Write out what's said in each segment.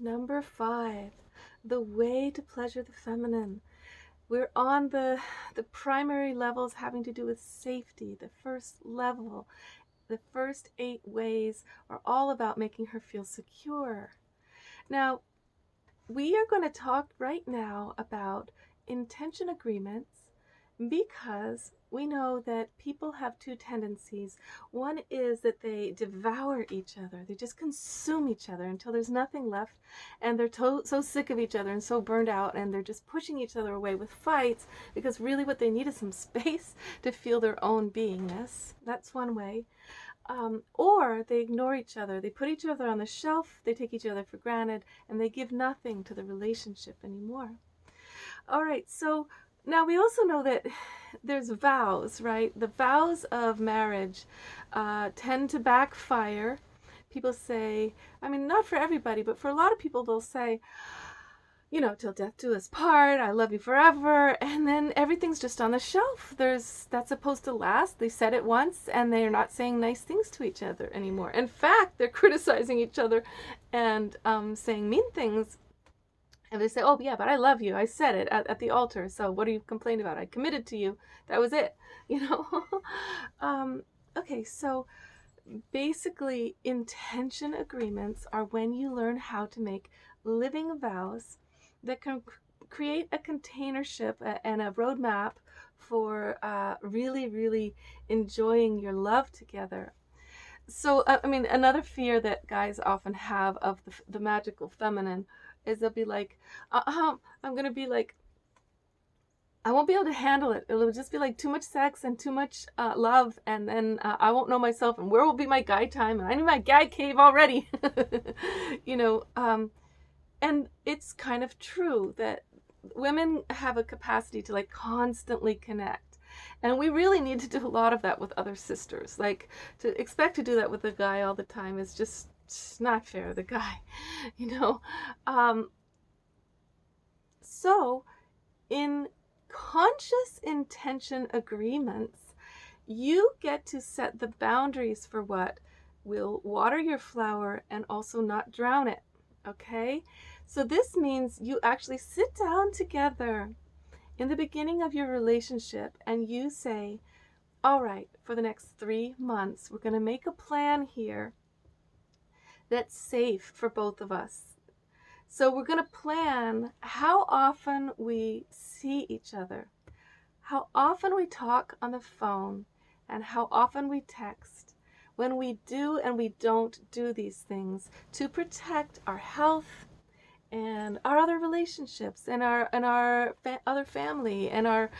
Number 5, the way to pleasure the feminine. We're on the primary levels having to do with safety. The first level, the first 8 ways are all about making her feel secure. Now, we are going to talk right now about intention agreements because we know that people have two tendencies. One is that they devour each other, they just consume each other until there's nothing left, and they're so sick of each other and so burned out, and they're just pushing each other away with fights because really what they need is some space to feel their own beingness. That's one way. Or they ignore each other. They put each other on the shelf, they take each other for granted, and they give nothing to the relationship anymore. All right, so now we also know that there's vows, right? The vows of marriage tend to backfire. People say, I mean, not for everybody, but for a lot of people, they'll say, till death do us part, I love you forever, and then everything's just on the shelf. That's supposed to last. They said it once, and they're not saying nice things to each other anymore. In fact, they're criticizing each other and saying mean things. And they say, oh, yeah, but I love you. I said it at the altar. So what are you complaining about? I committed to you. That was it. Okay, so basically, intention agreements are when you learn how to make living vows that can create a containership and a roadmap for really, really enjoying your love together. So, another fear that guys often have of the magical feminine is they'll be like, I'm going to be like, I won't be able to handle it. It'll just be like too much sex and too much love, and then I won't know myself. And where will be my guy time? And I need my guy cave already. you know, um, and it's kind of true that women have a capacity to like constantly connect. And we really need to do a lot of that with other sisters. Like to expect to do that with a guy all the time is just not fair, the guy, you know. Um, so in conscious intention agreements, you get to set the boundaries for what will water your flower and also not drown it. Okay? So this means you actually sit down together in the beginning of your relationship and you say, all right, for the next 3 months, we're going to make a plan here that's safe for both of us. So we're going to plan how often we see each other, how often we talk on the phone, and how often we text. When we do and we don't do these things to protect our health and our other relationships and our other family and our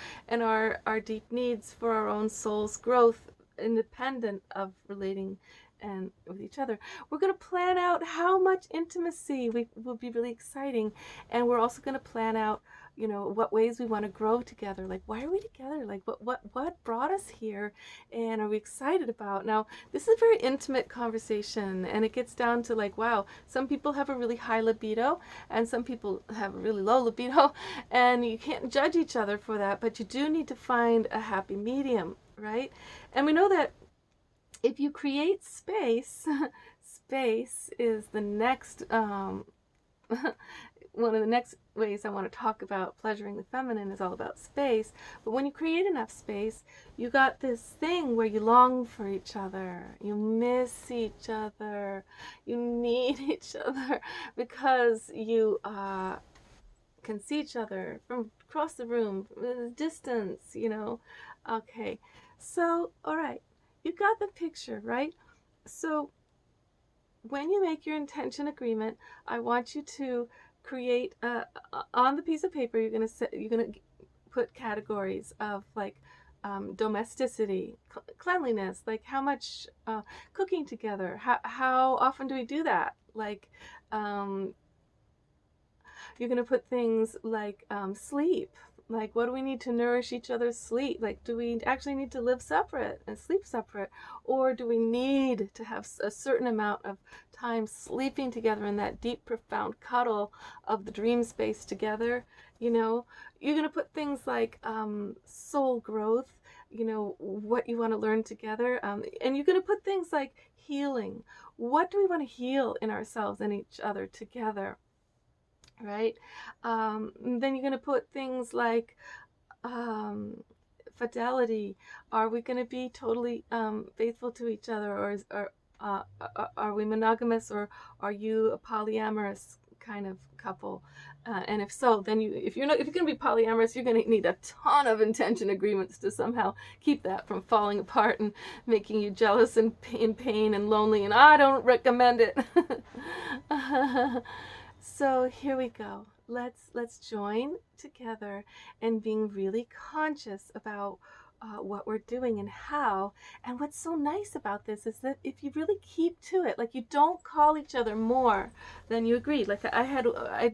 deep needs for our own soul's growth, independent of relating and with each other. We're going to plan out how much intimacy will be really exciting, and we're also going to plan out what ways we want to grow together. Like, why are we together? Like, what brought us here, and are we excited about? Now, this is a very intimate conversation, and it gets down to like, wow, some people have a really high libido and some people have a really low libido, and you can't judge each other for that, but you do need to find a happy medium, right? And we know that if you create space, space is the next one of the next ways I want to talk about pleasuring the feminine is all about space. But when you create enough space, you got this thing where you long for each other, you miss each other, you need each other because you can see each other from across the room, distance, Okay, so, all right, you got the picture, right? So when you make your intention agreement, I want you to create on the piece of paper. You're gonna put categories of like domesticity, cleanliness, like how much cooking together, how often do we do that? Like you're gonna put things like sleep. Like, what do we need to nourish each other's sleep? Like, do we actually need to live separate and sleep separate? Or do we need to have a certain amount of time sleeping together in that deep, profound cuddle of the dream space together? You're going to put things like soul growth, what you want to learn together. And you're going to put things like healing. What do we want to heal in ourselves and each other together? right? Then you're going to put things like um, fidelity. Are we going to be totally faithful to each other, are we monogamous, or are you a polyamorous kind of couple? And if so, then if you're going to be polyamorous, you're going to need a ton of intention agreements to somehow keep that from falling apart and making you jealous and in pain and lonely. And I don't recommend it. So here we go. Let's join together and being really conscious about what we're doing and how. And what's so nice about this is that if you really keep to it, like you don't call each other more than you agreed. Like I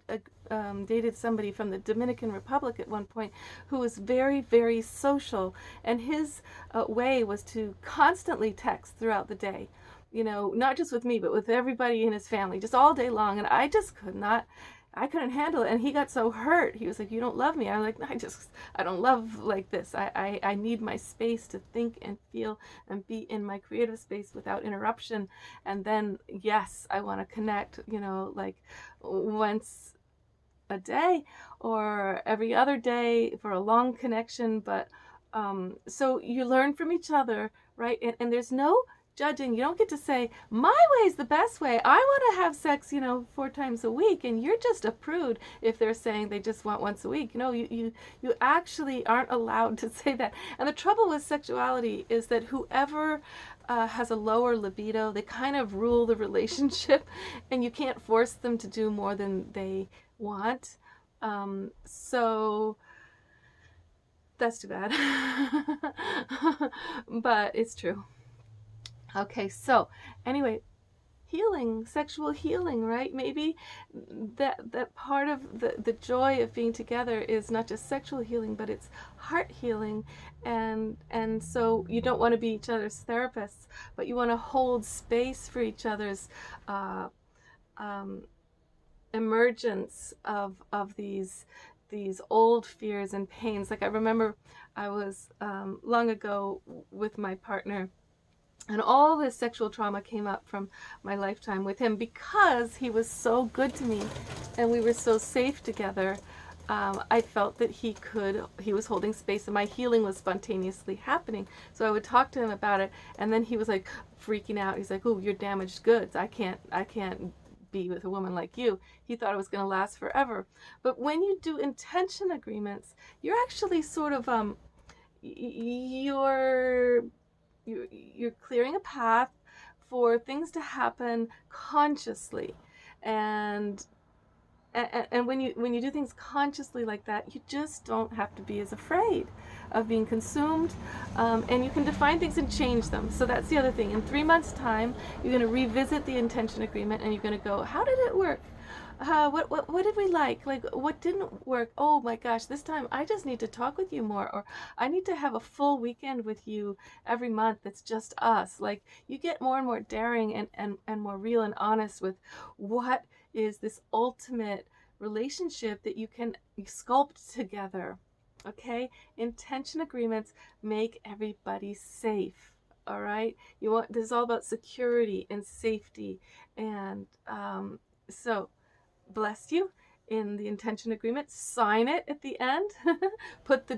dated somebody from the Dominican Republic at one point who was very, very social, and his way was to constantly text throughout the day. You know, not just with me, but with everybody in his family, just all day long. And I just I couldn't handle it. And he got so hurt. He was like, "You don't love me." I'm like, "No, I don't love like this. I need my space to think and feel and be in my creative space without interruption. And then, yes, I want to connect, you know, like once a day or every other day for a long connection." But so you learn from each other, right? And there's no judging. You don't get to say, my way is the best way. I want to have sex, you know, 4 times a week, and you're just a prude if they're saying they just want once a week. You know, you actually aren't allowed to say that. And the trouble with sexuality is that whoever has a lower libido, they kind of rule the relationship, and you can't force them to do more than they want. So that's too bad. But it's true. Okay, so anyway, healing, sexual healing, right? Maybe that part of the joy of being together is not just sexual healing, but it's heart healing. And so you don't want to be each other's therapists, but you want to hold space for each other's um, emergence of these old fears and pains. Like I remember I was long ago with my partner, and all this sexual trauma came up from my lifetime with him because he was so good to me and we were so safe together. I felt that he was holding space and my healing was spontaneously happening. So I would talk to him about it, and then he was like freaking out. He's like, "Oh, you're damaged goods. I can't be with a woman like you." He thought it was going to last forever. But when you do intention agreements, you're actually sort of you're you're clearing a path for things to happen consciously. And and, when you do things consciously like that, you just don't have to be as afraid of being consumed, and you can define things and change them. So that's the other thing. In 3 months' time, you're going to revisit the intention agreement, and you're going to go, how did it work? What did we like? Like, what didn't work? Oh my gosh, this time I just need to talk with you more, or I need to have a full weekend with you every month that's just us. Like, you get more and more daring and more real and honest with what is this ultimate relationship that you can sculpt together. Okay? Intention agreements make everybody safe. All right? This is all about security and safety. And so bless you in the intention agreement. Sign it at the end. Put the